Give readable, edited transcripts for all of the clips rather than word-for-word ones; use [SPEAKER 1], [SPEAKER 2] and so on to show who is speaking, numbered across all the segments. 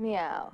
[SPEAKER 1] Meow.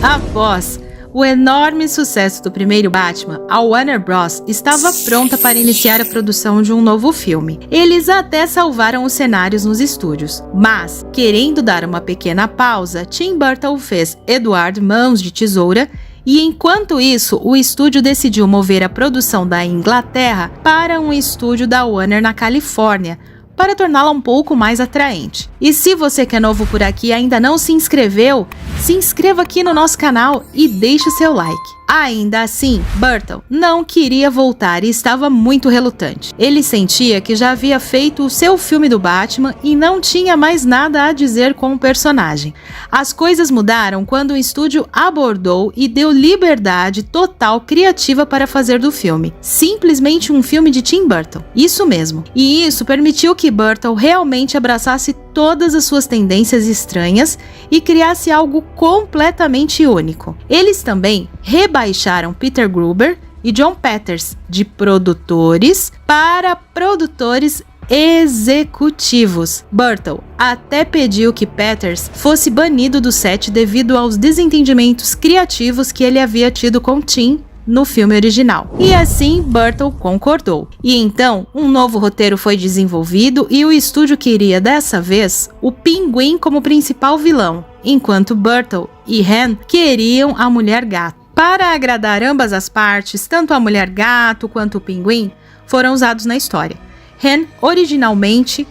[SPEAKER 2] Após o enorme sucesso do primeiro Batman, a Warner Bros. Estava pronta para iniciar a produção de um novo filme. Eles até salvaram os cenários nos estúdios, mas, querendo dar uma pequena pausa, Tim Burton fez Edward Mãos de Tesoura, e enquanto isso, o estúdio decidiu mover a produção da Inglaterra para um estúdio da Warner na Califórnia, para torná-la um pouco mais atraente. E se você que é novo por aqui e ainda não se inscreveu, se inscreva aqui no nosso canal e deixe o seu like. Ainda assim, Burton não queria voltar e estava muito relutante. Ele sentia que já havia feito o seu filme do Batman e não tinha mais nada a dizer com o personagem. As coisas mudaram quando o estúdio abordou e deu liberdade total criativa para fazer do filme. Simplesmente um filme de Tim Burton. Isso mesmo. E isso permitiu que Burton realmente abraçasse todas as suas tendências estranhas e criasse algo completamente único. Eles também rebaixaram Peter Gruber e John Peters de produtores para produtores executivos. Burton até pediu que Peters fosse banido do set devido aos desentendimentos criativos que ele havia tido com Tim no filme original. E assim, Burton concordou. E então, um novo roteiro foi desenvolvido e o estúdio queria, dessa vez, o Pinguim como principal vilão, enquanto Burton e Han queriam a Mulher Gato. Para agradar ambas as partes, tanto a Mulher Gato quanto o Pinguim foram usados na história. Han, originalmente,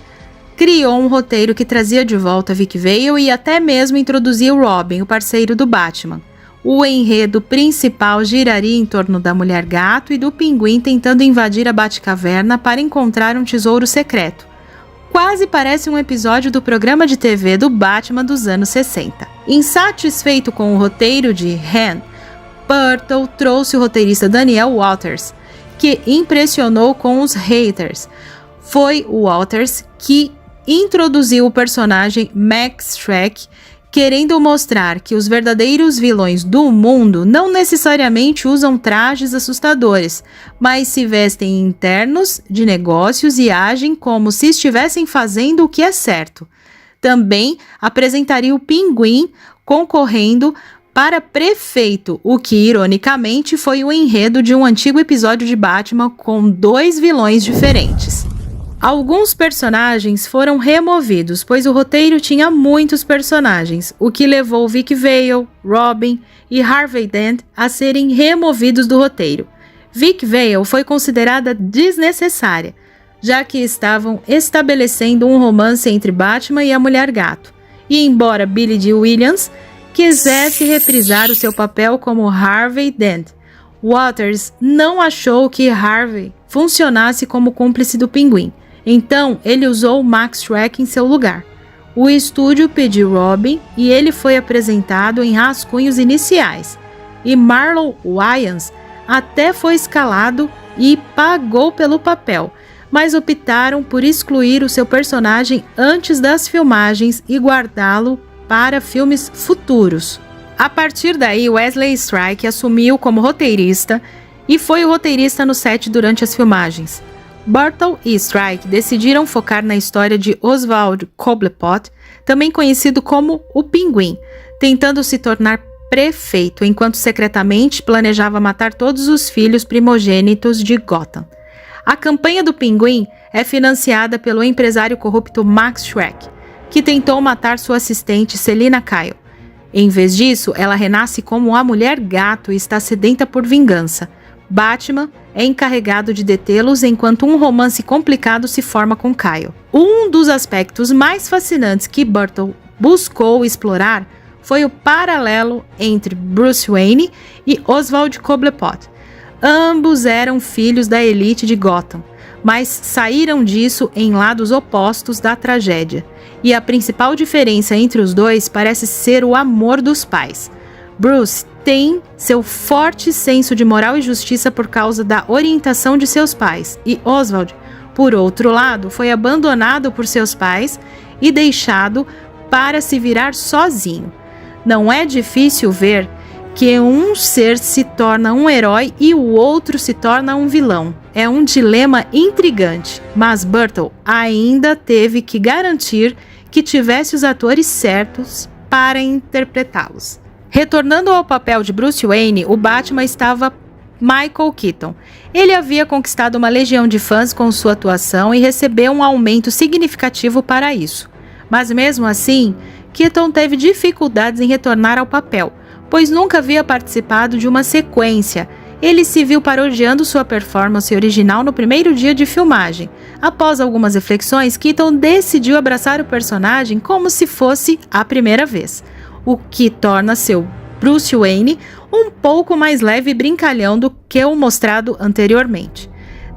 [SPEAKER 2] criou um roteiro que trazia de volta Vic Vale e até mesmo introduzia o Robin, o parceiro do Batman. O enredo principal giraria em torno da Mulher Gato e do Pinguim tentando invadir a Batcaverna para encontrar um tesouro secreto. Quase parece um episódio do programa de TV do Batman dos anos 60. Insatisfeito com o roteiro de Han, Burton trouxe o roteirista Daniel Waters, que impressionou com os haters. Foi o Waters que introduziu o personagem Max Shreck, querendo mostrar que os verdadeiros vilões do mundo não necessariamente usam trajes assustadores, mas se vestem em ternos de negócios e agem como se estivessem fazendo o que é certo. Também apresentaria o Pinguim concorrendo para prefeito, o que ironicamente foi o enredo de um antigo episódio de Batman com 2 vilões diferentes. Alguns personagens foram removidos, pois o roteiro tinha muitos personagens, o que levou Vic Vale, Robin e Harvey Dent a serem removidos do roteiro. Vic Vale foi considerada desnecessária, já que estavam estabelecendo um romance entre Batman e a Mulher Gato. E embora Billy Dee Williams quisesse reprisar o seu papel como Harvey Dent, Waters não achou que Harvey funcionasse como cúmplice do Pinguim. Então, ele usou Max Shreck em seu lugar. O estúdio pediu Robin e ele foi apresentado em rascunhos iniciais. E Marlon Wayans até foi escalado e pagou pelo papel, mas optaram por excluir o seu personagem antes das filmagens e guardá-lo para filmes futuros. A partir daí, Wesley Strike assumiu como roteirista e foi o roteirista no set durante as filmagens. Burton e Strike decidiram focar na história de Oswald Cobblepot, também conhecido como o Pinguim, tentando se tornar prefeito enquanto secretamente planejava matar todos os filhos primogênitos de Gotham. A campanha do Pinguim é financiada pelo empresário corrupto Max Shreck, que tentou matar sua assistente Selina Kyle. Em vez disso, ela renasce como a Mulher Gato e está sedenta por vingança. Batman é encarregado de detê-los enquanto um romance complicado se forma com Kyle. Um dos aspectos mais fascinantes que Burton buscou explorar foi o paralelo entre Bruce Wayne e Oswald Cobblepot. Ambos eram filhos da elite de Gotham, mas saíram disso em lados opostos da tragédia. E a principal diferença entre os dois parece ser o amor dos pais. Bruce tem seu forte senso de moral e justiça por causa da orientação de seus pais, e Oswald, por outro lado, foi abandonado por seus pais e deixado para se virar sozinho. Não é difícil ver que um ser se torna um herói e o outro se torna um vilão. É um dilema intrigante, mas Burton ainda teve que garantir que tivesse os atores certos para interpretá-los. Retornando ao papel de Bruce Wayne, o Batman estava Michael Keaton. Ele havia conquistado uma legião de fãs com sua atuação e recebeu um aumento significativo para isso. Mas mesmo assim, Keaton teve dificuldades em retornar ao papel, pois nunca havia participado de uma sequência. Ele se viu parodiando sua performance original no primeiro dia de filmagem. Após algumas reflexões, Keaton decidiu abraçar o personagem como se fosse a primeira vez, o que torna seu Bruce Wayne um pouco mais leve e brincalhão do que o mostrado anteriormente.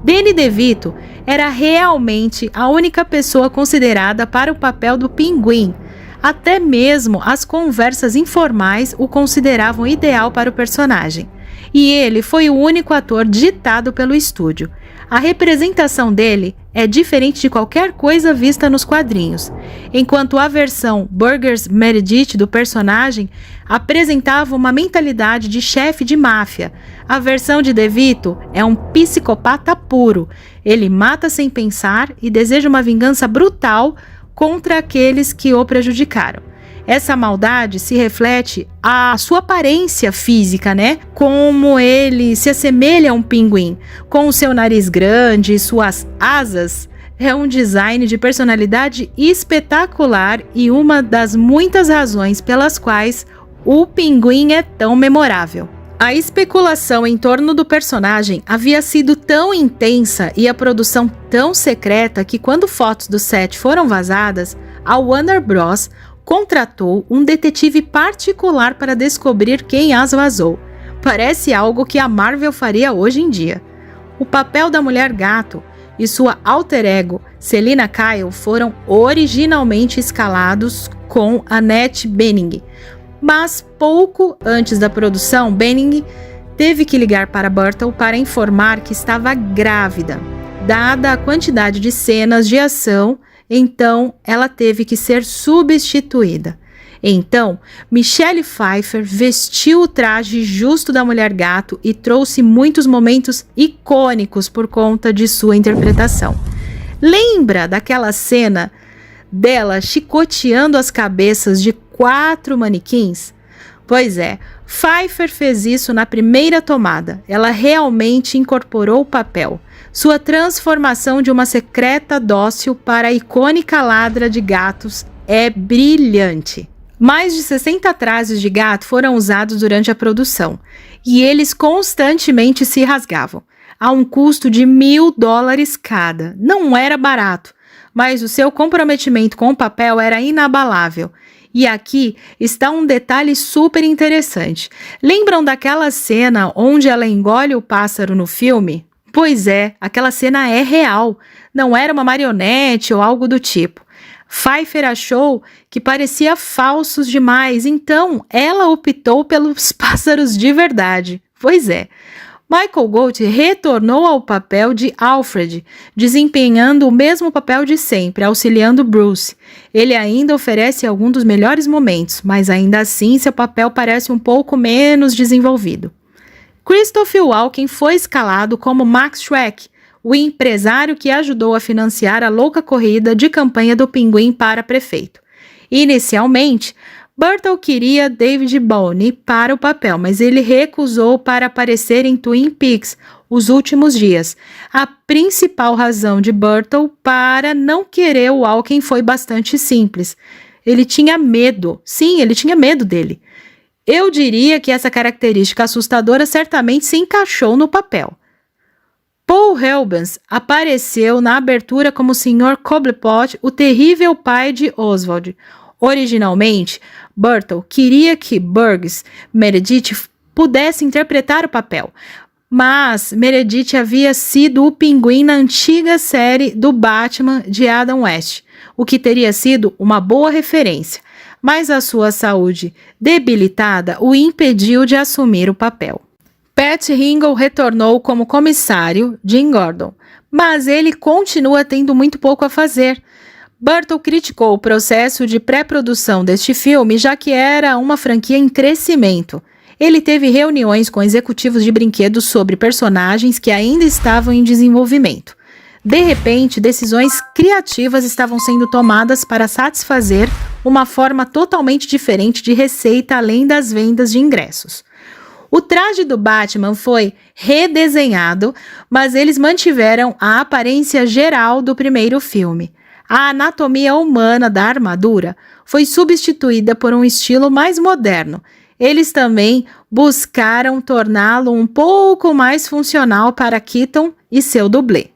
[SPEAKER 2] Danny DeVito era realmente a única pessoa considerada para o papel do Pinguim. Até mesmo as conversas informais o consideravam ideal para o personagem. E ele foi o único ator ditado pelo estúdio. A representação dele é diferente de qualquer coisa vista nos quadrinhos. Enquanto a versão Burgess Meredith do personagem apresentava uma mentalidade de chefe de máfia, a versão de DeVito é um psicopata puro. Ele mata sem pensar e deseja uma vingança brutal contra aqueles que o prejudicaram. Essa maldade se reflete à sua aparência física, né? Como ele se assemelha a um pinguim, com o seu nariz grande e suas asas. É um design de personalidade espetacular e uma das muitas razões pelas quais o Pinguim é tão memorável. A especulação em torno do personagem havia sido tão intensa e a produção tão secreta que, quando fotos do set foram vazadas, a Warner Bros. Contratou um detetive particular para descobrir quem as vazou. Parece algo que a Marvel faria hoje em dia. O papel da Mulher Gato e sua alter ego, Selina Kyle, foram originalmente escalados com Annette Bening. Mas pouco antes da produção, Bening teve que ligar para Burton para informar que estava grávida. Dada a quantidade de cenas de ação, então ela teve que ser substituída. Então, Michelle Pfeiffer vestiu o traje justo da Mulher Gato e trouxe muitos momentos icônicos por conta de sua interpretação. Lembra daquela cena dela chicoteando as cabeças de 4 manequins? Pois é, Pfeiffer fez isso na primeira tomada. Ela realmente incorporou o papel. Sua transformação de uma secreta dócil para a icônica ladra de gatos é brilhante. Mais de 60 trajes de gato foram usados durante a produção, e eles constantemente se rasgavam, a um custo de $1.000 cada. Não era barato, mas o seu comprometimento com o papel era inabalável. E aqui está um detalhe super interessante. Lembram daquela cena onde ela engole o pássaro no filme? Pois é, aquela cena é real, não era uma marionete ou algo do tipo. Pfeiffer achou que parecia falsos demais, então ela optou pelos pássaros de verdade. Pois é, Michael Gold retornou ao papel de Alfred, desempenhando o mesmo papel de sempre, auxiliando Bruce. Ele ainda oferece alguns dos melhores momentos, mas ainda assim seu papel parece um pouco menos desenvolvido. Christopher Walken foi escalado como Max Schreck, o empresário que ajudou a financiar a louca corrida de campanha do Pinguim para prefeito. Inicialmente, Burton queria David Bowie para o papel, mas ele recusou para aparecer em Twin Peaks: Os Últimos Dias. A principal razão de Burton para não querer o Walken foi bastante simples. Ele tinha medo. Sim, ele tinha medo dele. Eu diria que essa característica assustadora certamente se encaixou no papel. Paul Rubens apareceu na abertura como Sr. Cobblepot, o terrível pai de Oswald. Originalmente, Burton queria que Burgess Meredith pudesse interpretar o papel, mas Meredith havia sido o Pinguim na antiga série do Batman de Adam West, o que teria sido uma boa referência, mas a sua saúde debilitada o impediu de assumir o papel. Pat Hingle retornou como comissário Jim Gordon, mas ele continua tendo muito pouco a fazer. Burton criticou o processo de pré-produção deste filme, já que era uma franquia em crescimento. Ele teve reuniões com executivos de brinquedos sobre personagens que ainda estavam em desenvolvimento. De repente, decisões criativas estavam sendo tomadas para satisfazer uma forma totalmente diferente de receita além das vendas de ingressos. O traje do Batman foi redesenhado, mas eles mantiveram a aparência geral do primeiro filme. A anatomia humana da armadura foi substituída por um estilo mais moderno. Eles também buscaram torná-lo um pouco mais funcional para Keaton e seu dublê.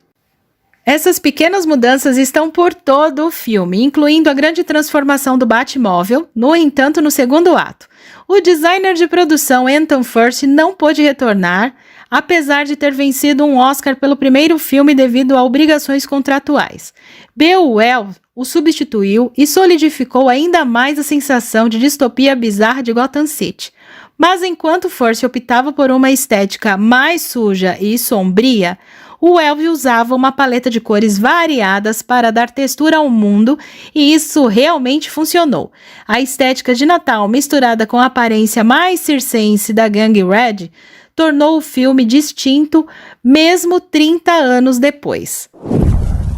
[SPEAKER 2] Essas pequenas mudanças estão por todo o filme, incluindo a grande transformação do Batmóvel, no entanto, no segundo ato. O designer de produção Anton Furst não pôde retornar, apesar de ter vencido um Oscar pelo primeiro filme devido a obrigações contratuais. Bill Wells o substituiu e solidificou ainda mais a sensação de distopia bizarra de Gotham City. Mas enquanto Furst optava por uma estética mais suja e sombria, o Wells usava uma paleta de cores variadas para dar textura ao mundo, e isso realmente funcionou. A estética de Natal, misturada com a aparência mais circense da Gangue Red, tornou o filme distinto, mesmo 30 anos depois.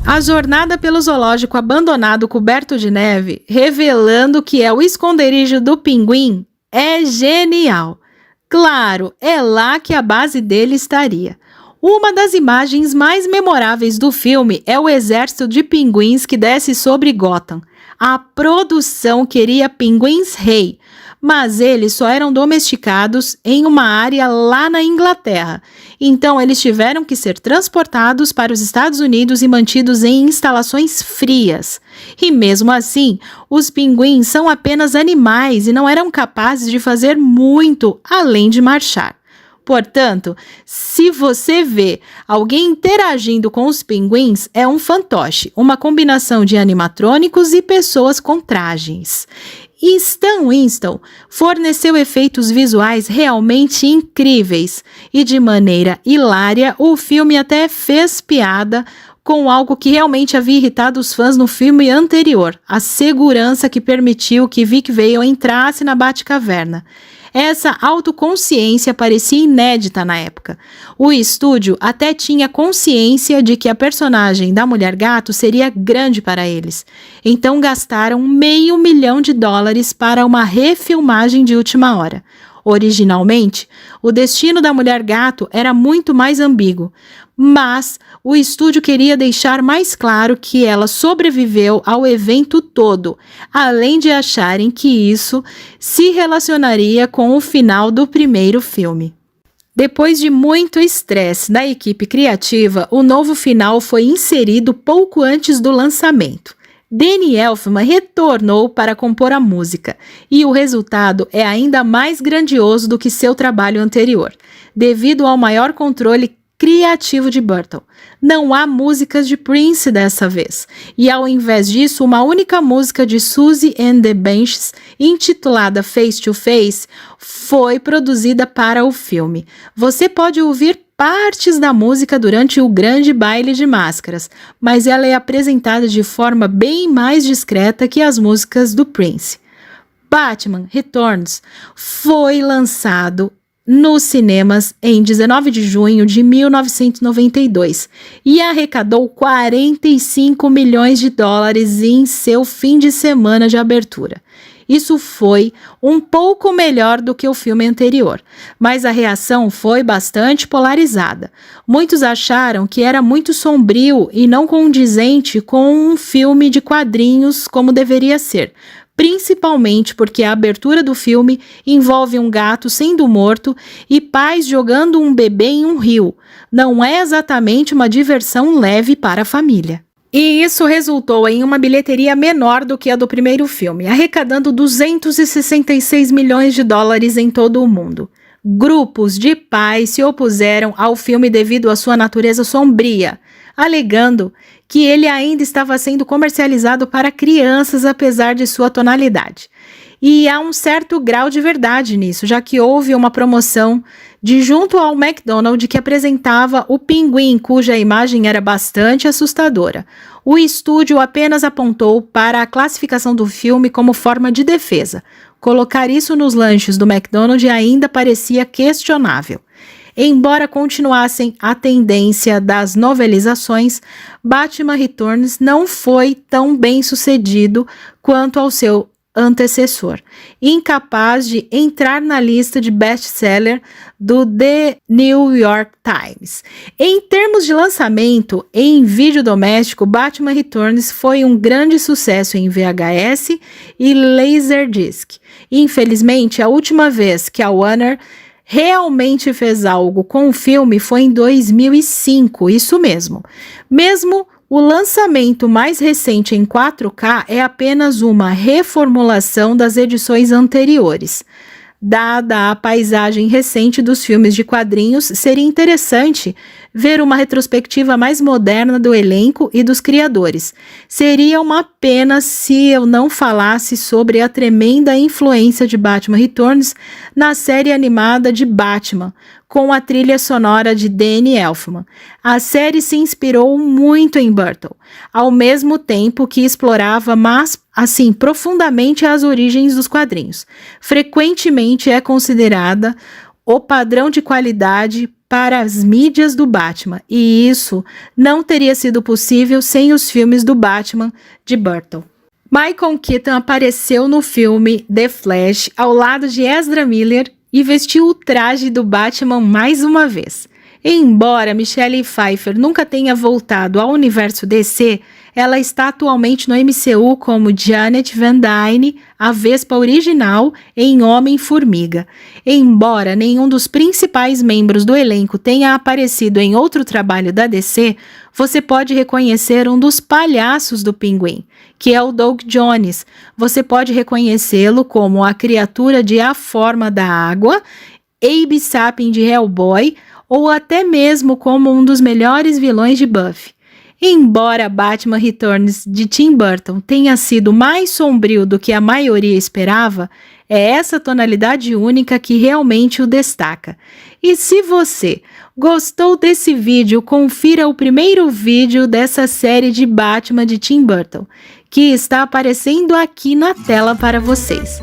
[SPEAKER 2] A jornada pelo zoológico abandonado coberto de neve, revelando que é o esconderijo do pinguim, é genial. Claro, é lá que a base dele estaria. Uma das imagens mais memoráveis do filme é o exército de pinguins que desce sobre Gotham. A produção queria pinguins rei, mas eles só eram domesticados em uma área lá na Inglaterra. Então eles tiveram que ser transportados para os Estados Unidos e mantidos em instalações frias. E mesmo assim, os pinguins são apenas animais e não eram capazes de fazer muito além de marchar. Portanto, se você vê alguém interagindo com os pinguins, é um fantoche, uma combinação de animatrônicos e pessoas com trajes. E Stan Winston forneceu efeitos visuais realmente incríveis, e de maneira hilária, o filme até fez piada com algo que realmente havia irritado os fãs no filme anterior, a segurança que permitiu que Vic Vale entrasse na Batcaverna. Essa autoconsciência parecia inédita na época. O estúdio até tinha consciência de que a personagem da Mulher Gato seria grande para eles. Então gastaram $500 mil para uma refilmagem de última hora. Originalmente, o destino da Mulher Gato era muito mais ambíguo, mas o estúdio queria deixar mais claro que ela sobreviveu ao evento todo, além de acharem que isso se relacionaria com o final do primeiro filme. Depois de muito estresse da equipe criativa, o novo final foi inserido pouco antes do lançamento. Danny Elfman retornou para compor a música, e o resultado é ainda mais grandioso do que seu trabalho anterior, devido ao maior controle criativo de Burton. Não há músicas de Prince dessa vez, e ao invés disso, uma única música de Susie and the Banshees, intitulada Face to Face, foi produzida para o filme. Você pode ouvir partes da música durante o grande baile de máscaras, mas ela é apresentada de forma bem mais discreta que as músicas do Prince. Batman Returns foi lançado nos cinemas em 19 de junho de 1992 e arrecadou $45 milhões em seu fim de semana de abertura. Isso foi um pouco melhor do que o filme anterior, mas a reação foi bastante polarizada. Muitos acharam que era muito sombrio e não condizente com um filme de quadrinhos como deveria ser, principalmente porque a abertura do filme envolve um gato sendo morto e pais jogando um bebê em um rio. Não é exatamente uma diversão leve para a família. E isso resultou em uma bilheteria menor do que a do primeiro filme, arrecadando $266 milhões em todo o mundo. Grupos de pais se opuseram ao filme devido à sua natureza sombria, alegando que ele ainda estava sendo comercializado para crianças apesar de sua tonalidade. E há um certo grau de verdade nisso, já que houve uma promoção de junto ao McDonald's que apresentava o pinguim, cuja imagem era bastante assustadora. O estúdio apenas apontou para a classificação do filme como forma de defesa. Colocar isso nos lanches do McDonald's ainda parecia questionável. Embora continuassem a tendência das novelizações, Batman Returns não foi tão bem sucedido quanto ao seu antecessor, incapaz de entrar na lista de best-seller do The New York Times. Em termos de lançamento em vídeo doméstico, Batman Returns foi um grande sucesso em VHS e Laserdisc. Infelizmente, a última vez que a Warner realmente fez algo com o filme foi em 2005, isso mesmo. Mesmo o lançamento mais recente em 4K é apenas uma reformulação das edições anteriores. Dada a paisagem recente dos filmes de quadrinhos, seria interessante ver uma retrospectiva mais moderna do elenco e dos criadores. Seria uma pena se eu não falasse sobre a tremenda influência de Batman Returns na série animada de Batman, com a trilha sonora de Danny Elfman. A série se inspirou muito em Burton, ao mesmo tempo que explorava profundamente as origens dos quadrinhos. Frequentemente é considerada o padrão de qualidade para as mídias do Batman, e isso não teria sido possível sem os filmes do Batman de Burton. Michael Keaton apareceu no filme The Flash ao lado de Ezra Miller e vestiu o traje do Batman mais uma vez. Embora Michelle Pfeiffer nunca tenha voltado ao universo DC, ela está atualmente no MCU como Janet Van Dyne, a Vespa original em Homem-Formiga. Embora nenhum dos principais membros do elenco tenha aparecido em outro trabalho da DC, você pode reconhecer um dos palhaços do Pinguim, que é o Doug Jones. Você pode reconhecê-lo como a criatura de A Forma da Água, Abe Sapien de Hellboy, ou até mesmo como um dos melhores vilões de Buffy. Embora Batman Returns de Tim Burton tenha sido mais sombrio do que a maioria esperava, é essa tonalidade única que realmente o destaca. E se você gostou desse vídeo, confira o primeiro vídeo dessa série de Batman de Tim Burton, que está aparecendo aqui na tela para vocês.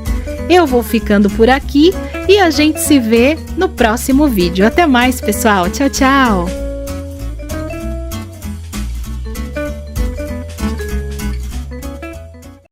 [SPEAKER 2] Eu vou ficando por aqui e a gente se vê no próximo vídeo. Até mais, pessoal. Tchau, tchau!